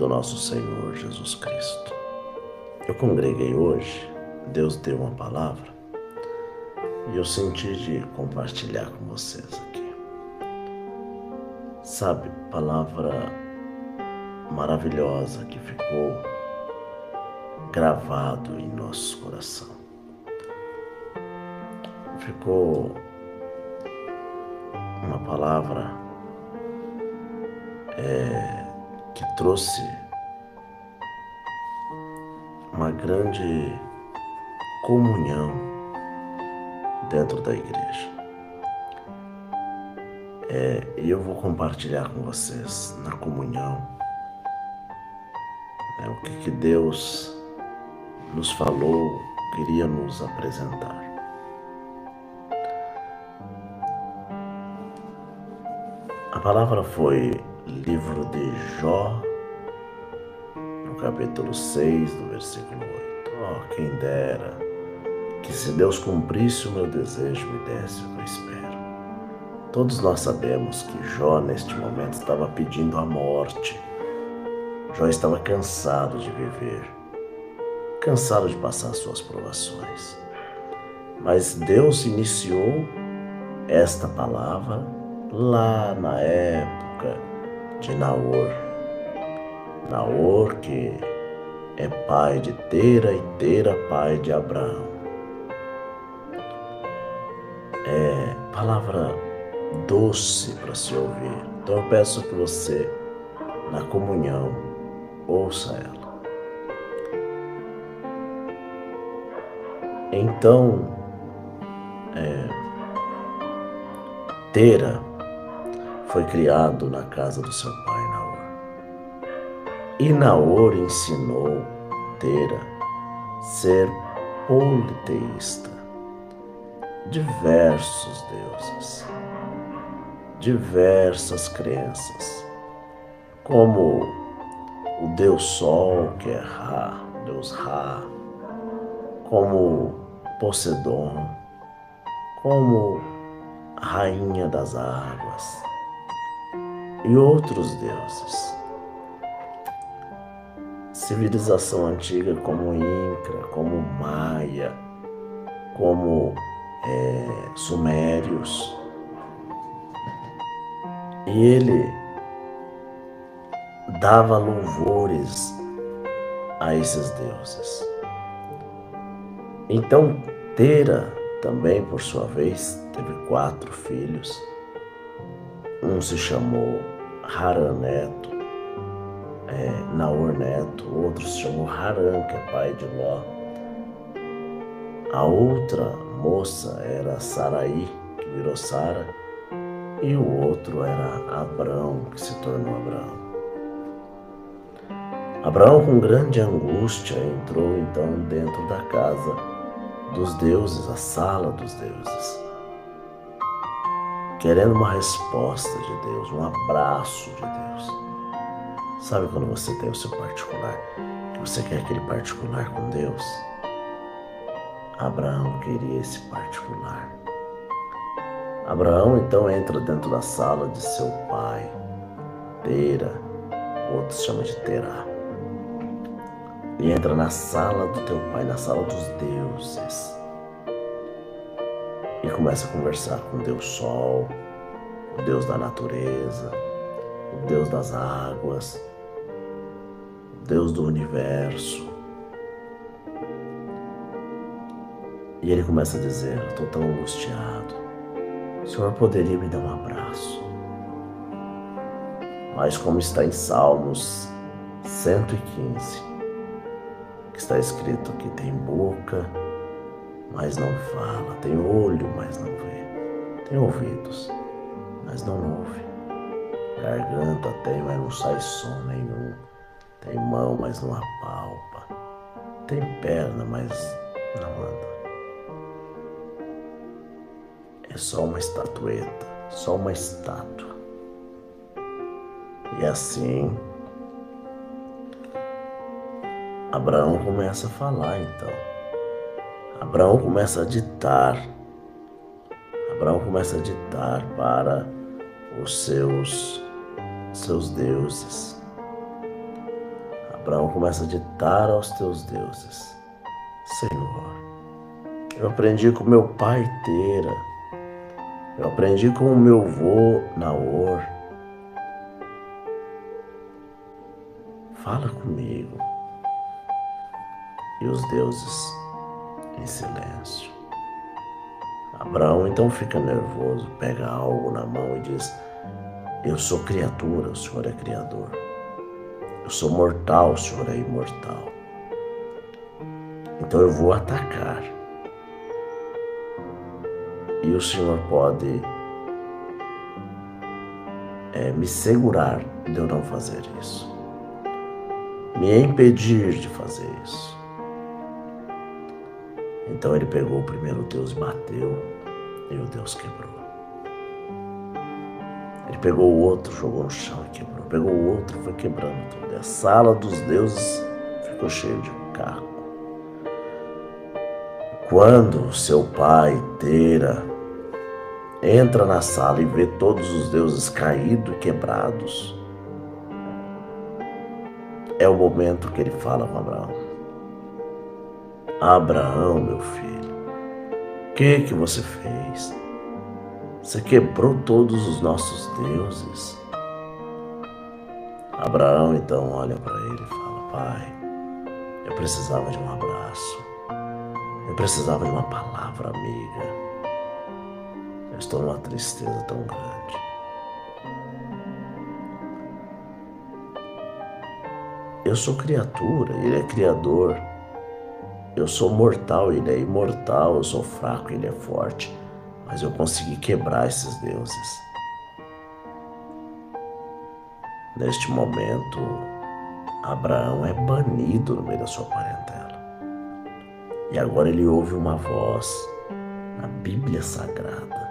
do nosso Senhor Jesus Cristo. Eu congreguei hoje, Deus deu uma palavra e eu senti de compartilhar com vocês aqui. Sabe, palavra maravilhosa que ficou gravado em nosso coração. Ficou uma palavra que trouxe uma grande comunhão dentro da igreja. E eu vou compartilhar com vocês na comunhão o que Deus nos falou, queria nos apresentar. A palavra foi livro de Jó, no capítulo 6, do versículo 8. Oh, quem dera que se Deus cumprisse o meu desejo, me desse o que eu espero. Todos nós sabemos que Jó, neste momento, estava pedindo a morte. Jó estava cansado de viver, cansado de passar suas provações. Mas Deus iniciou esta palavra lá na época de Naor. Naor, que é pai de Tera e Tera pai de Abraão. É palavra doce para se ouvir. Então eu peço que você, na comunhão, ouça ela. Então, Tera foi criado na casa do seu pai Naor. E Naor ensinou Tera a ser politeísta. Diversos deuses, diversas crenças, como o Deus Sol, que é Ra, Deus Ra, como Poseidon, como a Rainha das Águas e outros deuses. Civilização antiga como Inca, como Maia, como Sumérios. E ele dava louvores a esses deuses. Então Tera também, por sua vez, teve 4 filhos. Um se chamou Harã Neto, Naor Neto, o outro se chamou Harã, que é pai de Ló. A outra moça era Sarai, que virou Sara, e o outro era Abrão, que se tornou Abraão. Abraão, com grande angústia, entrou então dentro da casa dos deuses, a sala dos deuses, querendo uma resposta de Deus, um abraço de Deus. Sabe quando você tem o seu particular, que você quer aquele particular com Deus? Abraão queria esse particular. Abraão então entra dentro da sala de seu pai, Tera, outros chamam de Terá. E entra na sala do teu pai, na sala dos deuses. E começa a conversar com o Deus Sol, o Deus da natureza, o Deus das águas, o Deus do universo. E ele começa a dizer: eu estou tão angustiado, o Senhor poderia me dar um abraço? Mas como está em Salmos 115, que está escrito que tem boca, mas não fala, tem olho, mas não vê, tem ouvidos, mas não ouve, garganta tem, mas não sai som nenhum, tem mão, mas não apalpa, tem perna, mas não anda. É só uma estatueta, só uma estátua. E assim, Abraão começa a falar então. Abraão começa a ditar. Abraão começa a ditar para os seus deuses. Abraão começa a ditar aos teus deuses: Senhor, eu aprendi com meu pai Tera, eu aprendi com o meu avô Naor. Fala comigo. E os deuses em silêncio. Abraão então fica nervoso, pega algo na mão e diz: eu sou criatura, o Senhor é criador. Eu sou mortal, o Senhor é imortal. Então eu vou atacar. E o Senhor pode me segurar de eu não fazer isso, me impedir de fazer isso. Então ele pegou o primeiro Deus e bateu, e o Deus quebrou. Ele pegou o outro, jogou no chão e quebrou. Pegou o outro, foi quebrando tudo. E a sala dos deuses ficou cheia de caco. Quando seu pai, Tera, entra na sala e vê todos os deuses caídos e quebrados, é o momento que ele fala com Abraão: Abraão, meu filho, o que você fez? Você quebrou todos os nossos deuses. Abraão então olha para ele e fala: pai, eu precisava de um abraço. Eu precisava de uma palavra amiga. Eu estou numa tristeza tão grande. Eu sou criatura, ele é criador. Eu sou mortal, ele é imortal. Eu sou fraco, ele é forte. Mas eu consegui quebrar esses deuses. Neste momento, Abraão é banido no meio da sua parentela. E agora ele ouve uma voz na Bíblia Sagrada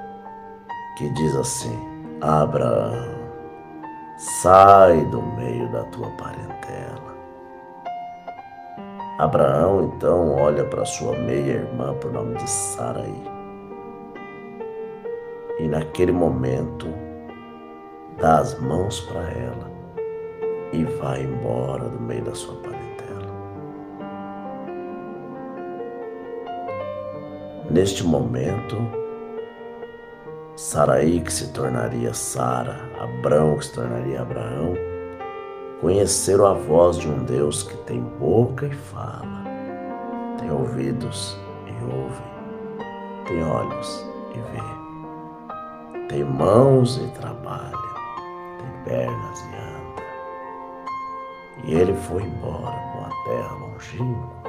que diz assim: Abraão, sai do meio da tua parentela. Abraão então olha para sua meia-irmã por nome de Saraí. E naquele momento dá as mãos para ela e vai embora do meio da sua parentela. Neste momento, Saraí, que se tornaria Sara, Abrão, que se tornaria Abraão, conheceram a voz de um Deus que tem boca e fala, tem ouvidos e ouve, tem olhos e vê, tem mãos e trabalha, tem pernas e anda. E ele foi embora para uma terra longínqua.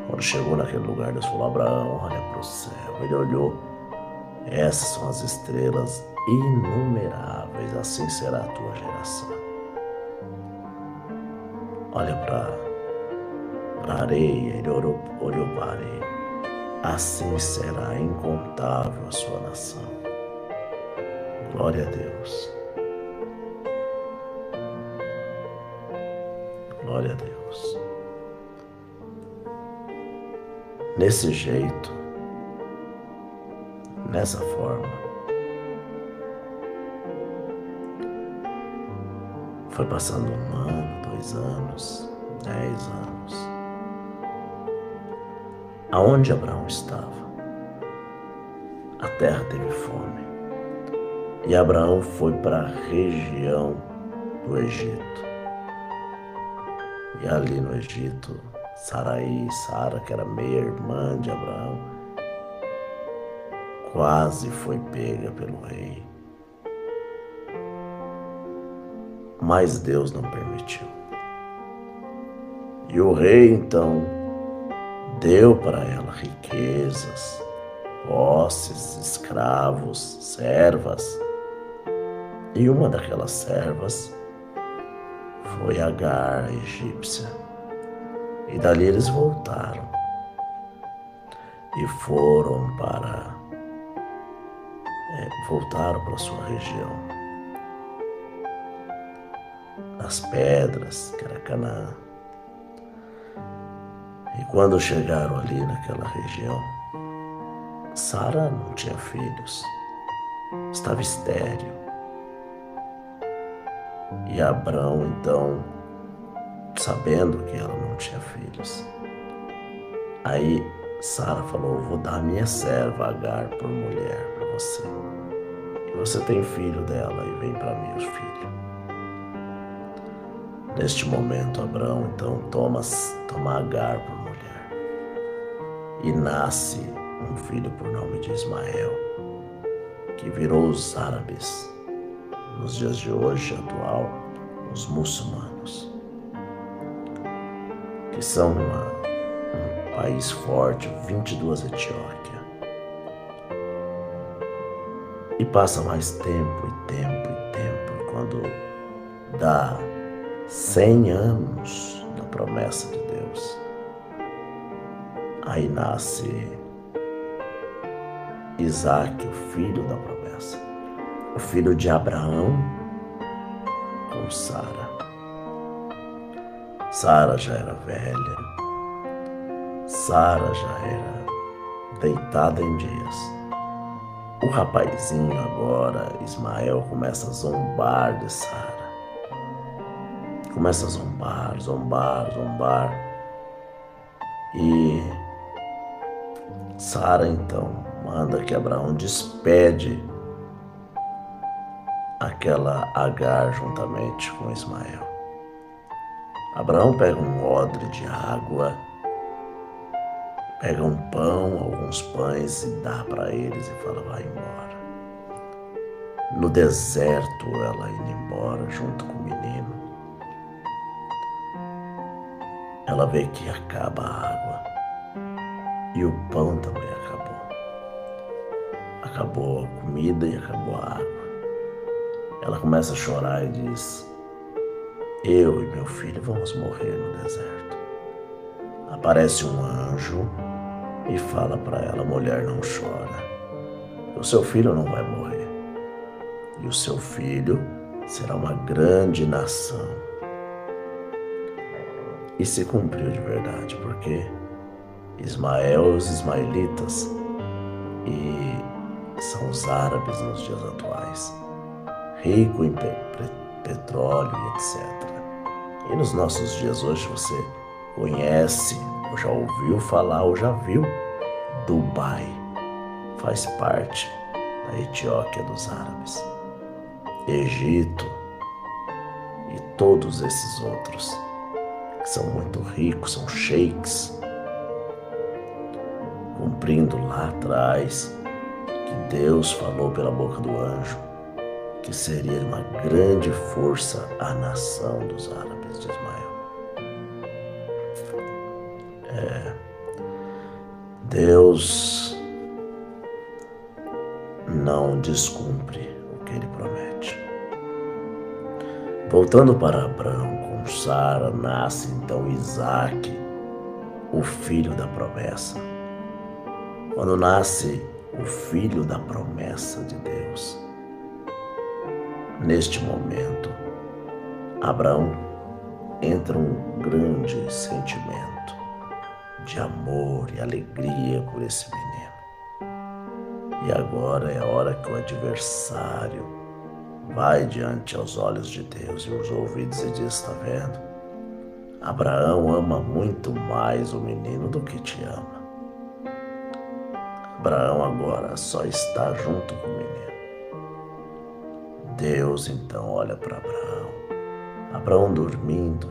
Quando chegou naquele lugar, Deus falou: Abraão, olha para o céu. Ele olhou: essas são as estrelas inumeráveis, assim será a tua geração. Olha para a areia, ele olhou para a areia. Assim será incontável a sua nação. Glória a Deus. Glória a Deus. Nesse jeito, nessa forma, foi passando 1 ano, 2 anos, 10 anos. Aonde Abraão estava, a terra teve fome. E Abraão foi para a região do Egito. E ali no Egito, Saraí, Sara, que era meia-irmã de Abraão, quase foi pega pelo rei. Mas Deus não permitiu. E o rei, então, deu para ela riquezas, posses, escravos, servas. E uma daquelas servas foi Agar, a egípcia. E dali eles voltaram e foram voltaram para sua região, nas pedras, que era Canaã. E quando chegaram ali naquela região, Sara não tinha filhos, estava estéril. E Abrão então sabendo que ela não tinha filhos. Aí Sara falou: vou dar a minha serva Agar por mulher para você. E você tem filho dela e vem para mim os filhos. Neste momento, Abraão então toma Agar por mulher. E nasce um filho por nome de Ismael, que virou os árabes, nos dias de hoje atual, os muçulmanos, que são um país forte, 22 Etiópia. E passa mais tempo e tempo e tempo, e quando dá 100 anos da promessa de Deus, aí nasce Isaque, o filho da promessa, o filho de Abraão com Sara. Sara já era velha, Sara já era deitada em dias. O rapazinho agora, Ismael, começa a zombar de Sara. Começa a zombar, zombar, zombar. E Sara então manda que Abraão despede aquela Agar juntamente com Ismael. Abraão pega um odre de água, pega um pão, alguns pães e dá para eles e fala: vai embora. No deserto, ela indo embora junto com o menino, ela vê que acaba a água e o pão também acabou. Acabou a comida e acabou a água. Ela começa a chorar e diz: eu e meu filho vamos morrer no deserto. Aparece um anjo e fala para ela: mulher, não chora. O seu filho não vai morrer. E o seu filho será uma grande nação. E se cumpriu de verdade, porque Ismael, os ismaelitas, e são os árabes nos dias atuais, rico em petróleo e etc. E nos nossos dias hoje você conhece, ou já ouviu falar, ou já viu, Dubai faz parte da Etiópia dos árabes, Egito e todos esses outros que são muito ricos, são sheiks, cumprindo lá atrás que Deus falou pela boca do anjo que seria uma grande força a nação dos árabes de Ismael. Deus não descumpre o que ele promete. Voltando para Abraão com Sara, nasce então Isaque, o filho da promessa. Quando nasce o filho da promessa de Deus, neste momento, Abraão entra um grande sentimento de amor e alegria por esse menino. E agora é a hora que o adversário vai diante aos olhos de Deus e os ouvidos e diz: está vendo? Abraão ama muito mais o menino do que te ama. Abraão agora só está junto com o menino. Deus então olha para Abraão. Abraão dormindo,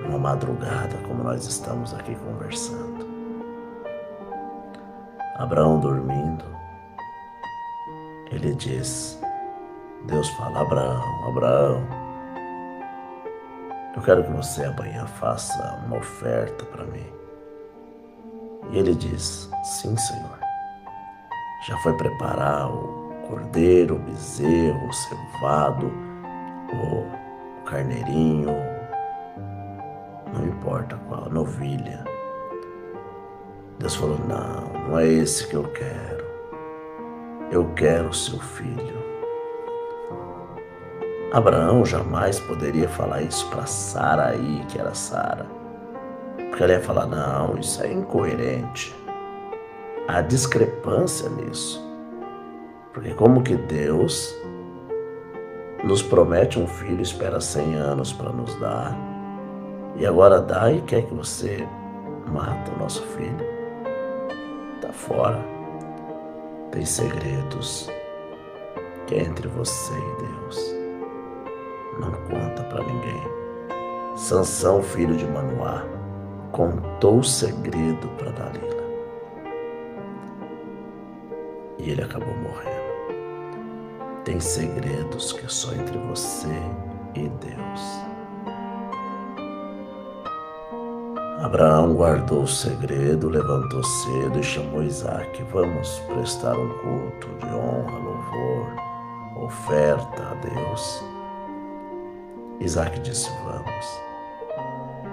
numa madrugada como nós estamos aqui conversando. Abraão dormindo, ele diz, Deus fala: Abraão, Abraão, eu quero que você amanhã faça uma oferta para mim. E ele diz: sim, Senhor. Já foi preparar o cordeiro, o bezerro, o cevado, o carneirinho, não importa qual, novilha. Deus falou: não é esse que eu quero. Eu quero o seu filho. Abraão jamais poderia falar isso para Saraí, que era Sara, porque ela ia falar: não, isso é incoerente. Há discrepância nisso, porque como que Deus nos promete um filho, espera 100 anos para nos dar, E agora Dai quer que você mata o nosso filho. Tá fora. Tem segredos que é entre você e Deus. Não conta pra ninguém. Sansão, filho de Manoá, contou o segredo para Dalila. E ele acabou morrendo. Tem segredos que é só entre você e Deus. Abraão guardou o segredo, levantou cedo e chamou Isaque. Vamos prestar um culto de honra, louvor, oferta a Deus. Isaque disse, vamos.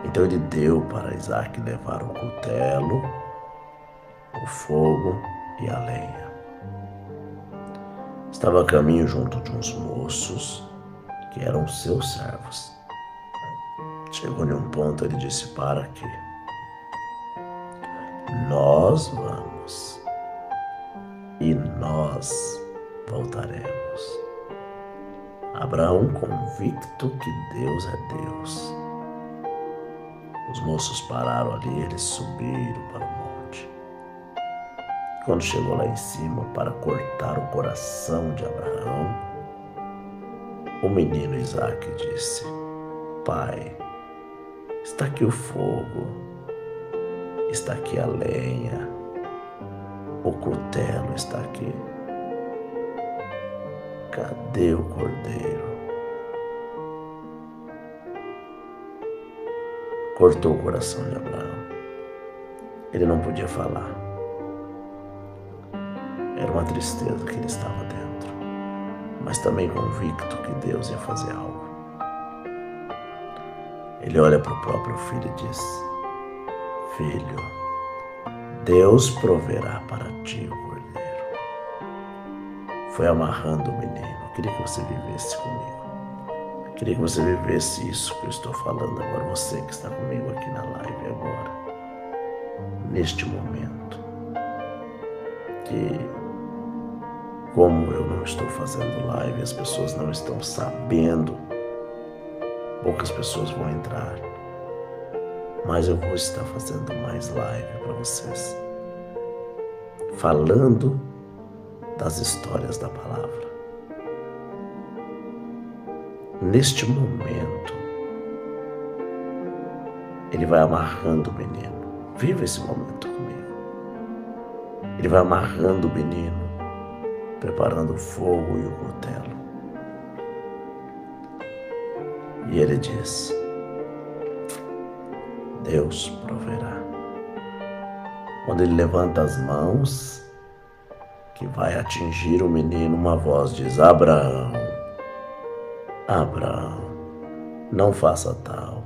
Então ele deu para Isaque levar o cutelo, o fogo e a lenha. Estava a caminho junto de uns moços que eram seus servos. Chegou em um ponto, ele disse, para aqui. Nós vamos e nós voltaremos. Abraão convicto que Deus é Deus. Os moços pararam ali, eles subiram para o monte. Quando chegou lá em cima para cortar o coração de Abraão, o menino Isaque disse, pai, está aqui o fogo, está aqui a lenha, o cutelo está aqui. Cadê o cordeiro? Cortou o coração de Abraão. Ele não podia falar. Era uma tristeza que ele estava dentro, mas também convicto que Deus ia fazer algo. Ele olha para o próprio filho e diz, filho, Deus proverá para ti o cordeiro. Foi amarrando o menino. Eu queria que você vivesse comigo. Eu queria que você vivesse isso que eu estou falando agora. Você que está comigo aqui na live agora. Neste momento. Que como eu não estou fazendo live, as pessoas não estão sabendo. Poucas pessoas vão entrar. Mas eu vou estar fazendo mais live para vocês. Falando das histórias da palavra. Neste momento, ele vai amarrando o menino. Viva esse momento comigo. Ele vai amarrando o menino, preparando o fogo e o cutelo. E ele diz, Deus proverá. Quando ele levanta as mãos, que vai atingir o menino, uma voz diz, Abraão, Abraão, não faça tal,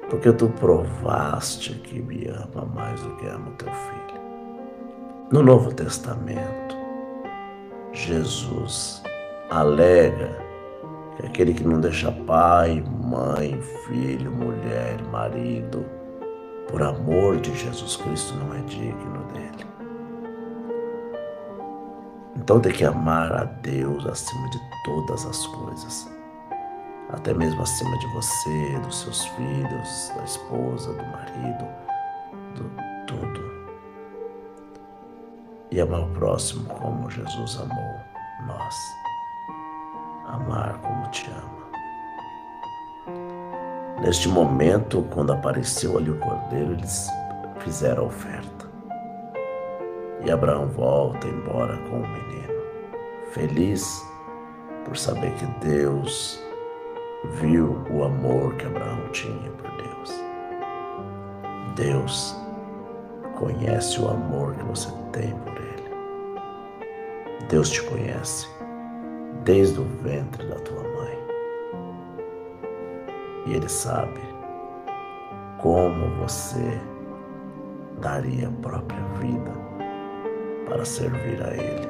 porque tu provaste que me ama mais do que ama o teu filho. No Novo Testamento, Jesus alega que aquele que não deixa pai, mãe, filho, mulher, marido, por amor de Jesus Cristo, não é digno dele. Então tem que amar a Deus acima de todas as coisas, até mesmo acima de você, dos seus filhos, da esposa, do marido, do tudo. E amar o próximo como Jesus amou nós. Amar como te ama. Neste momento, quando apareceu ali o cordeiro, eles fizeram a oferta. E Abraão volta embora com o menino, feliz por saber que Deus viu o amor que Abraão tinha por Deus. Deus conhece o amor que você tem por Ele. Deus te conhece desde o ventre da tua mãe. E Ele sabe como você daria a própria vida para servir a Ele,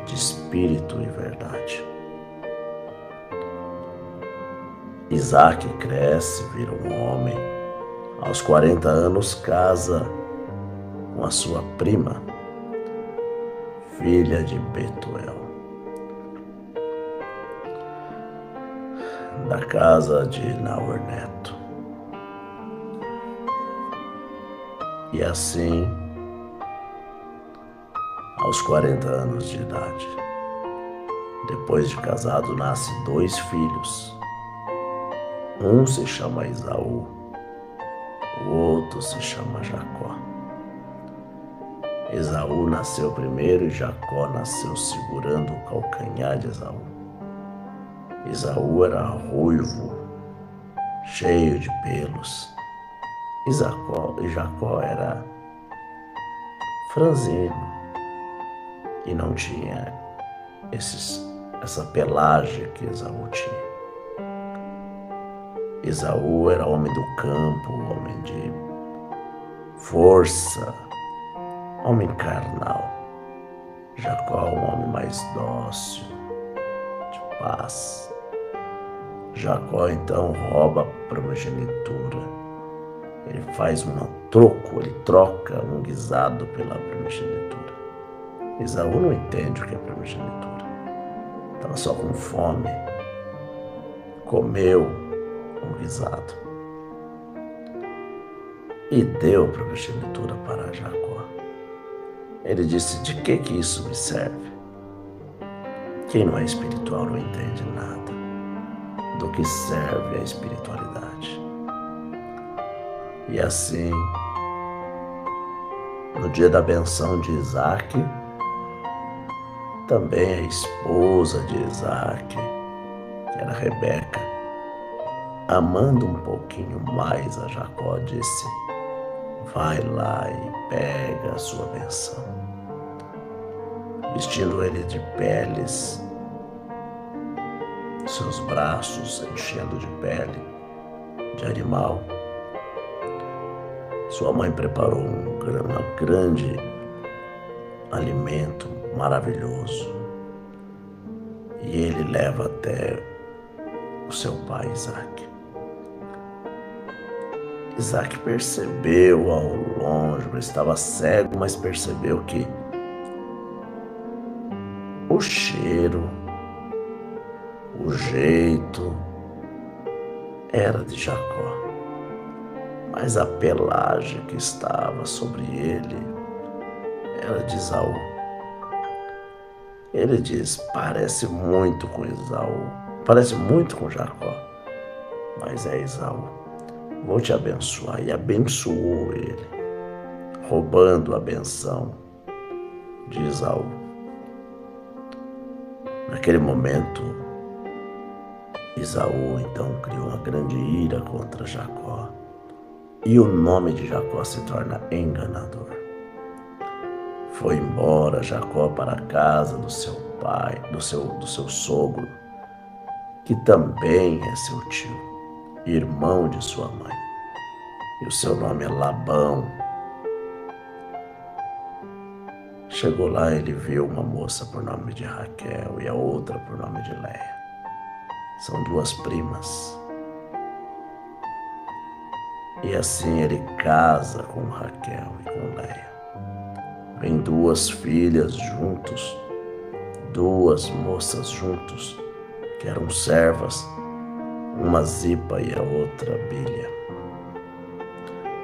de espírito e verdade. Isaque cresce, vira um homem. Aos 40 anos casa com a sua prima, filha de Betuel, da casa de Naor Neto. E assim, aos 40 anos de idade, depois de casado, nasce 2 filhos. Um se chama Esaú, o outro se chama Jacó. Esaú nasceu primeiro e Jacó nasceu segurando o calcanhar de Esaú. Esaú era ruivo, cheio de pelos. E Jacó era franzino e não tinha essa pelagem que Esaú tinha. Esaú era homem do campo, homem de força, homem carnal. Jacó, um homem mais dócil, de paz. Jacó então rouba a primogenitura. Ele faz ele troca um guisado pela primogenitura. Esaú não entende o que é primogenitura. Estava só com fome. Comeu um guisado e deu a primogenitura para Jacó. Ele disse: de que isso me serve? Quem não é espiritual não entende nada do que serve a espiritualidade. E assim, no dia da benção de Isaac, também a esposa de Isaac, que era Rebeca, amando um pouquinho mais a Jacó, disse: vai lá e pega a sua benção. Vestindo ele de peles, seus braços enchendo de pele de animal, sua mãe preparou um grande alimento maravilhoso e ele leva até o seu pai Isaac. Isaac percebeu ao longe, ele estava cego, mas percebeu que o cheiro, o jeito era de Jacó, mas a pelagem que estava sobre ele era de Esaú. Ele diz: parece muito com Esaú, parece muito com Jacó, mas é Esaú. Vou te abençoar. E abençoou ele, roubando a benção de Esaú. Naquele momento, Esaú então criou uma grande ira contra Jacó. E o nome de Jacó se torna enganador. Foi embora Jacó para a casa do seu pai, do seu sogro, que também é seu tio, irmão de sua mãe. E o seu nome é Labão. Chegou lá, ele viu uma moça por nome de Raquel e a outra por nome de Léia. São 2 primas. E assim ele casa com Raquel e com Léia. Vem 2 filhas juntos, 2 moças juntos, que eram servas, uma Zipa e a outra Bilha.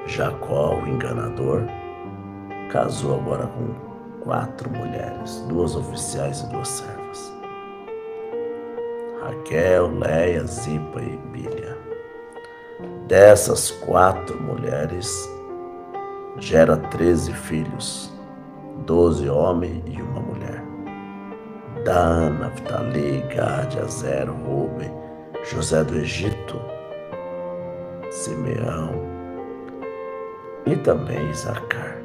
Jacó, o enganador, casou agora com 4 mulheres, 2 oficiais e 2 servas. Raquel, Léia, Zipa e Bilha. Dessas 4 mulheres, gera 13 filhos, 12 homens e 1 mulher. Dan, Naftali, Gad, Azer, Ruben, José do Egito, Simeão e também Isacar.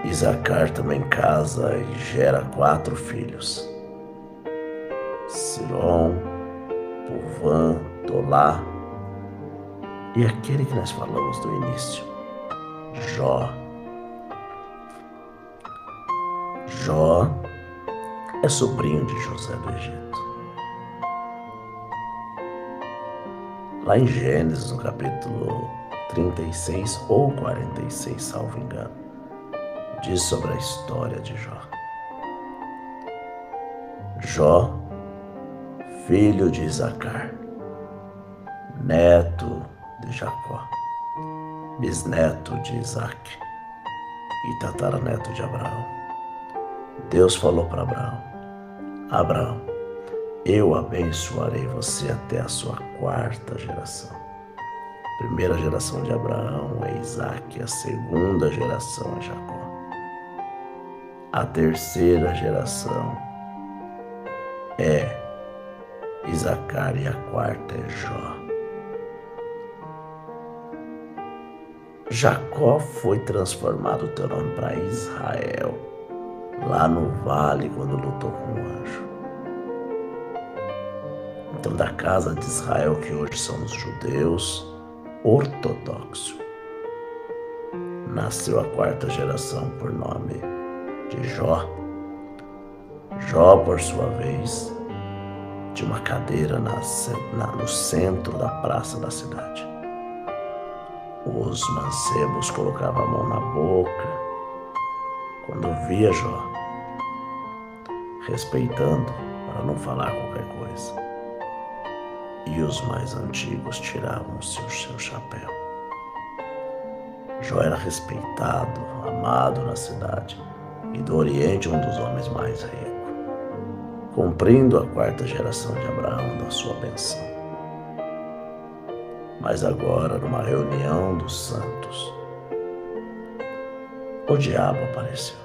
Isacar também casa e gera 4 filhos: Sirom, Puvã, Tolá e aquele que nós falamos no início, Jó. Jó é sobrinho de José do Egito. Lá em Gênesis, no capítulo 36 ou 46, salvo engano, diz sobre a história de Jó. Jó, filho de Isacar, neto de Jacó, bisneto de Isaque e tataraneto de Abraão. Deus falou para Abraão: Abraão, eu abençoarei você até a sua quarta geração. A primeira geração de Abraão é Isaque, a segunda geração é Jacó. A terceira geração é Isacar e a quarta é Jó. Jacó foi transformado o teu nome para Israel, lá no vale quando lutou com o anjo. Então, da casa de Israel, que hoje são os judeus ortodoxos, nasceu a quarta geração por nome de Jó. Jó, por sua vez, tinha uma cadeira no centro da praça da cidade. Os mancebos colocavam a mão na boca quando via Jó, respeitando para não falar qualquer coisa. E os mais antigos tiravam o seu chapéu. Jó era respeitado, amado na cidade e do Oriente um dos homens mais ricos, cumprindo a quarta geração de Abraão da sua bênção. Mas agora, numa reunião dos santos, o diabo apareceu.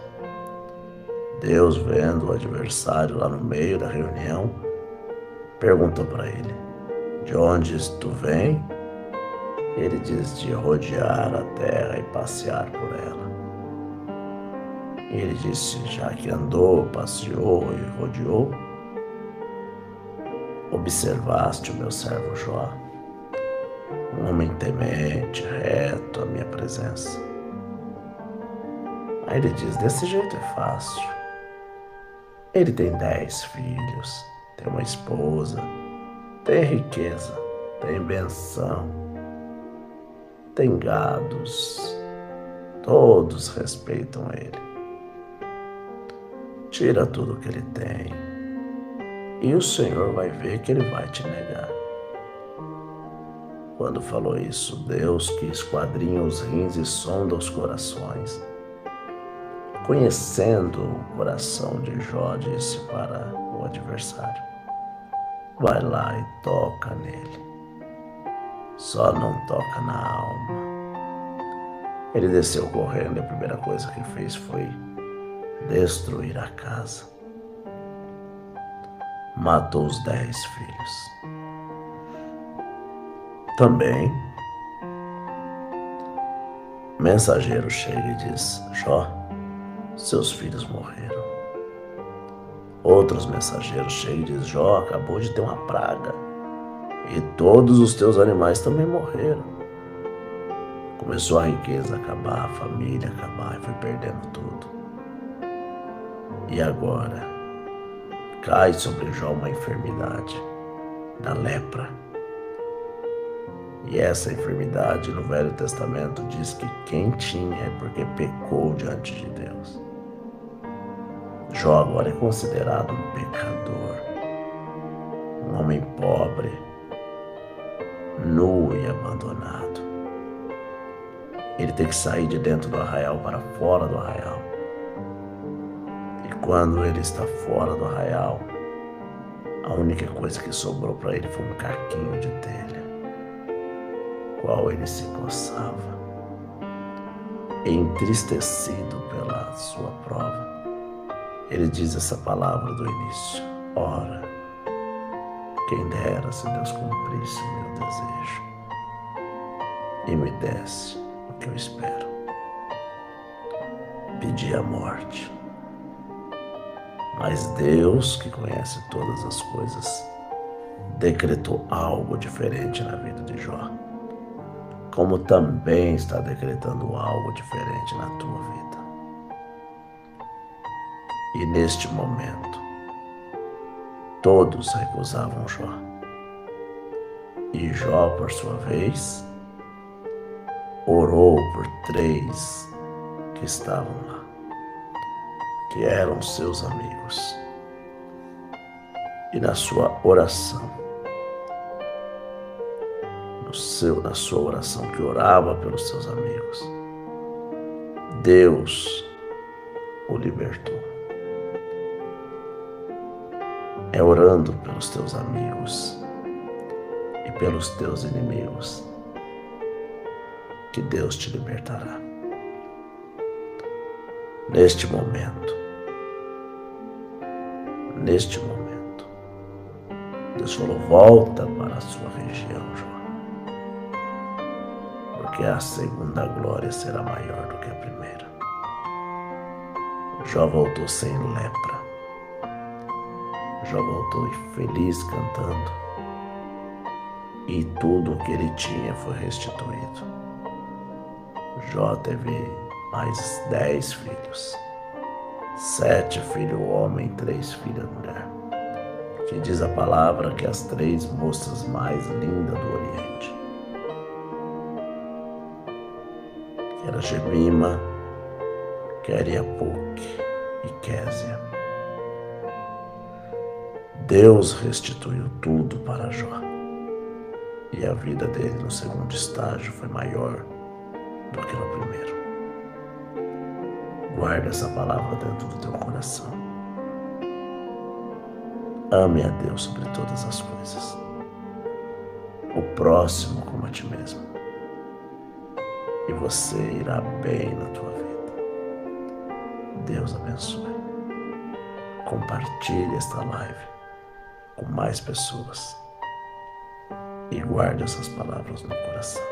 Deus, vendo o adversário lá no meio da reunião, perguntou para ele: de onde tu vem? Ele diz: de rodear a terra e passear por ela. E ele disse: já que andou, passeou e rodeou, observaste o meu servo Jó, um homem temente, reto à minha presença. Aí ele diz: desse jeito é fácil. Ele tem 10 filhos, tem uma esposa, tem riqueza, tem benção, tem gados, todos respeitam ele. Tira tudo que ele tem e o Senhor vai ver que ele vai te negar. Quando falou isso, Deus, que esquadrinha os rins e sonda os corações, conhecendo o coração de Jó, disse para o adversário: vai lá e toca nele, só não toca na alma. Ele desceu correndo e a primeira coisa que fez foi destruir a casa. Matou os 10 filhos. Também, mensageiro chega e diz: Jó, seus filhos morreram. Outros mensageiros chegam e dizem: Jó, acabou de ter uma praga e todos os teus animais também morreram. Começou a riqueza a acabar, a família a acabar e foi perdendo tudo. E agora cai sobre Jó uma enfermidade da lepra. E essa enfermidade no Velho Testamento diz que quem tinha é porque pecou diante de Deus. Jó agora é considerado um pecador, um homem pobre, nu e abandonado. Ele tem que sair de dentro do arraial para fora do arraial. E quando ele está fora do arraial, a única coisa que sobrou para ele foi um caquinho de telha, qual ele se coçava. Entristecido pela sua prova, ele diz essa palavra do início: ora, quem dera se Deus cumprisse o meu desejo e me desse o que eu espero. Pedi a morte, mas Deus, que conhece todas as coisas, decretou algo diferente na vida de Jó, como também está decretando algo diferente na tua vida. E neste momento, todos recusavam Jó. E Jó, por sua vez, orou por 3 que estavam lá, que eram seus amigos. E na sua oração, na sua oração, que orava pelos seus amigos, Deus o libertou. É orando pelos teus amigos e pelos teus inimigos que Deus te libertará. Neste momento, Deus falou: volta para a sua região, Jó, porque a segunda glória será maior do que a primeira. Jó voltou sem lepra. Jó voltou feliz cantando, e tudo o que ele tinha foi restituído. Jó teve mais 10 filhos, 7 filhos homem, 3 filhas mulher. Que diz a palavra que as 3 moças mais lindas do Oriente, que era Jemima, Queriapuque e Késia. Deus restituiu tudo para Jó, e a vida dele no segundo estágio foi maior do que no primeiro. Guarda essa palavra dentro do teu coração. Ame a Deus sobre todas as coisas, o próximo como a ti mesmo, e você irá bem na tua vida. Deus abençoe. Compartilhe esta live com mais pessoas e guarde essas palavras no coração.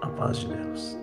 A paz de Deus.